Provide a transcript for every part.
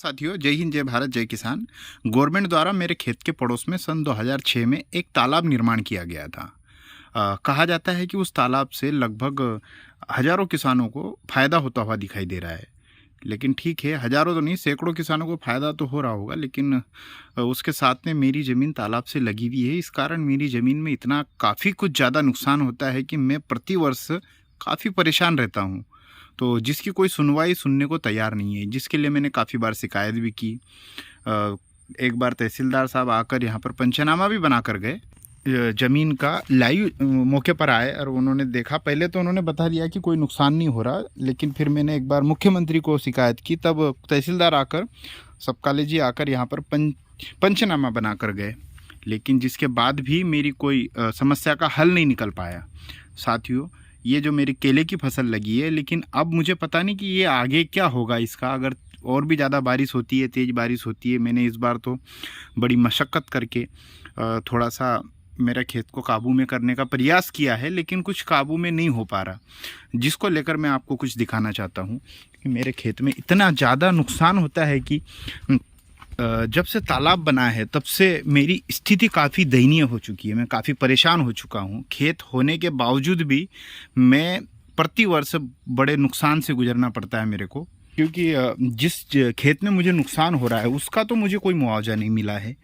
साथियों, जय हिंद, जय भारत, जय किसान। गवर्नमेंट द्वारा मेरे खेत के पड़ोस में सन 2006 में एक तालाब निर्माण किया गया था। कहा जाता है कि उस तालाब से लगभग हज़ारों किसानों को फ़ायदा होता हुआ दिखाई दे रहा है। लेकिन ठीक है, हज़ारों तो नहीं, सैकड़ों किसानों को फ़ायदा तो हो रहा होगा, लेकिन उसके साथ में मेरी ज़मीन तालाब से लगी हुई है। इस कारण मेरी ज़मीन में इतना काफ़ी कुछ ज़्यादा नुकसान होता है कि मैं प्रतिवर्ष काफ़ी परेशान रहता हूँ। तो जिसकी कोई सुनवाई सुनने को तैयार नहीं है, जिसके लिए मैंने काफ़ी बार शिकायत भी की। एक बार तहसीलदार साहब आकर यहाँ पर पंचनामा भी बना कर गए। ज़मीन का लाइव मौके पर आए और उन्होंने देखा। पहले तो उन्होंने बता दिया कि कोई नुकसान नहीं हो रहा, लेकिन फिर मैंने एक बार मुख्यमंत्री को शिकायत की, तब तहसीलदार आकर, सबकाले जी आकर यहाँ पर पंचनामा बना कर गए। लेकिन जिसके बाद भी मेरी कोई समस्या का हल नहीं निकल पाया। साथियों, ये जो मेरी केले की फसल लगी है, लेकिन अब मुझे पता नहीं कि ये आगे क्या होगा इसका। अगर और भी ज़्यादा बारिश होती है, तेज़ बारिश होती है, मैंने इस बार तो बड़ी मशक्क़त करके थोड़ा सा मेरा खेत को काबू में करने का प्रयास किया है, लेकिन कुछ काबू में नहीं हो पा रहा, जिसको लेकर मैं आपको कुछ दिखाना चाहता हूँ कि मेरे खेत में इतना ज़्यादा नुकसान होता है कि जब से तालाब बना है तब से मेरी स्थिति काफ़ी दयनीय हो चुकी है। मैं काफ़ी परेशान हो चुका हूँ। खेत होने के बावजूद भी मैं प्रतिवर्ष बड़े नुकसान से गुजरना पड़ता है मेरे को, क्योंकि जिस खेत में मुझे नुकसान हो रहा है उसका तो मुझे कोई मुआवजा नहीं मिला है।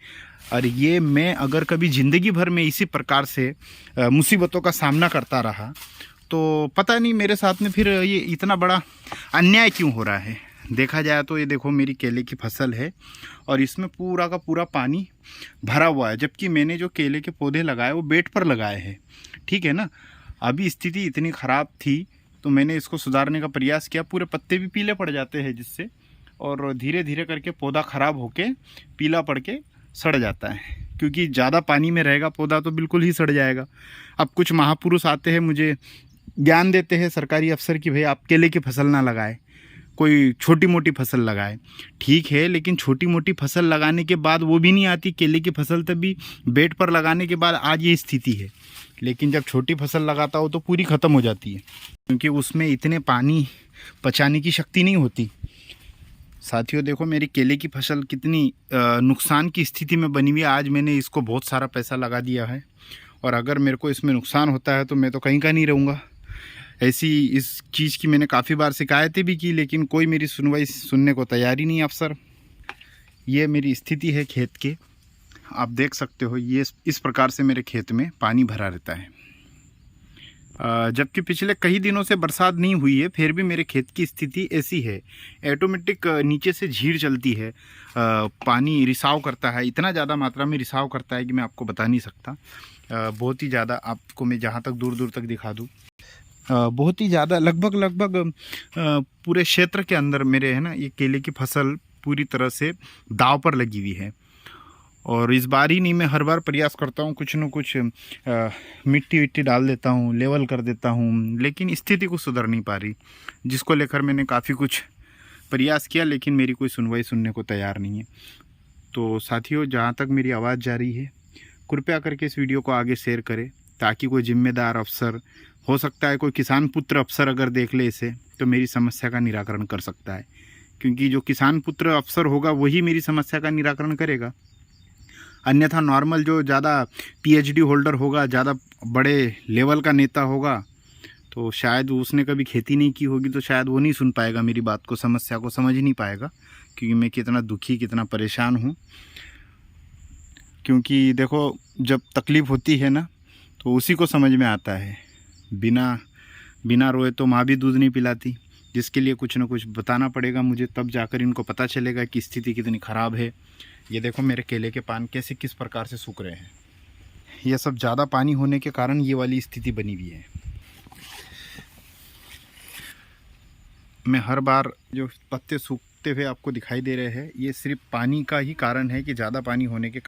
और ये मैं अगर कभी ज़िंदगी भर में इसी प्रकार से मुसीबतों का सामना करता रहा तो पता नहीं मेरे साथ में फिर ये इतना बड़ा अन्याय क्यों हो रहा है। देखा जाए तो ये देखो, मेरी केले की फसल है और इसमें पूरा का पूरा पानी भरा हुआ है, जबकि मैंने जो केले के पौधे लगाए वो बेड पर लगाए हैं। ठीक है ना। अभी स्थिति इतनी ख़राब थी तो मैंने इसको सुधारने का प्रयास किया। पूरे पत्ते भी पीले पड़ जाते हैं जिससे, और धीरे धीरे करके पौधा ख़राब होके पीला पड़ के सड़ जाता है, क्योंकि ज़्यादा पानी में रहेगा पौधा तो बिल्कुल ही सड़ जाएगा। अब कुछ महापुरुष आते हैं, मुझे ज्ञान देते हैं, सरकारी अफसर, कि भाई आप केले की फसल ना लगाए, कोई छोटी मोटी फसल लगाए। ठीक है, लेकिन छोटी मोटी फसल लगाने के बाद वो भी नहीं आती केले की फसल, तभी बेड पर लगाने के बाद आज ये स्थिति है। लेकिन जब छोटी फसल लगाता हो तो पूरी ख़त्म हो जाती है, क्योंकि उसमें इतने पानी पचाने की शक्ति नहीं होती। साथियों देखो, मेरी केले की फसल कितनी नुकसान की स्थिति में बनी हुई है। आज मैंने इसको बहुत सारा पैसा लगा दिया है, और अगर मेरे को इसमें नुकसान होता है तो मैं तो कहीं का नहीं रहूँगा। ऐसी इस चीज़ की मैंने काफ़ी बार शिकायतें भी की, लेकिन कोई मेरी सुनवाई सुनने को तैयार ही नहीं अफसर। ये मेरी स्थिति है खेत के, आप देख सकते हो। ये इस प्रकार से मेरे खेत में पानी भरा रहता है, जबकि पिछले कई दिनों से बरसात नहीं हुई है, फिर भी मेरे खेत की स्थिति ऐसी है। ऑटोमेटिक नीचे से झीर चलती है, पानी रिसाव करता है, इतना ज़्यादा मात्रा में रिसाव करता है कि मैं आपको बता नहीं सकता। बहुत ही ज़्यादा, आपको मैं जहाँ तक दूर दूर तक दिखा दूँ, बहुत ही ज़्यादा, लगभग पूरे क्षेत्र के अंदर मेरे है ना, ये केले की फसल पूरी तरह से दाव पर लगी हुई है। और इस बार ही नहीं, मैं हर बार प्रयास करता हूँ, कुछ न कुछ मिट्टी विट्टी डाल देता हूँ, लेवल कर देता हूँ, लेकिन स्थिति को सुधर नहीं पा रही, जिसको लेकर मैंने काफ़ी कुछ प्रयास किया, लेकिन मेरी कोई सुनवाई सुनने को तैयार नहीं है। तो साथियों, जहाँ तक मेरी आवाज़ जा रही है, कृपया करके इस वीडियो को आगे शेयर करें, ताकि कोई जिम्मेदार अफसर, हो सकता है कोई किसान पुत्र अफसर अगर देख ले इसे, तो मेरी समस्या का निराकरण कर सकता है। क्योंकि जो किसान पुत्र अफसर होगा वही मेरी समस्या का निराकरण करेगा। अन्यथा नॉर्मल जो ज़्यादा पीएचडी होल्डर होगा, ज़्यादा बड़े लेवल का नेता होगा, तो शायद उसने कभी खेती नहीं की होगी, तो शायद वो नहीं सुन पाएगा मेरी बात को, समस्या को समझ नहीं पाएगा, क्योंकि मैं कितना दुखी, कितना परेशान हूँ। क्योंकि देखो, जब तकलीफ़ होती है ना तो उसी को समझ में आता है। बिना रोए तो माँ भी दूध नहीं पिलाती, जिसके लिए कुछ ना कुछ बताना पड़ेगा मुझे, तब जाकर इनको पता चलेगा कि स्थिति कितनी ख़राब है। ये देखो, मेरे केले के पान कैसे किस प्रकार से सूख रहे हैं। ये सब ज़्यादा पानी होने के कारण ये वाली स्थिति बनी हुई है। मैं हर बार जो पत्ते सूखते हुए आपको दिखाई दे रहे हैं, ये सिर्फ पानी का ही कारण है, कि ज़्यादा पानी होने के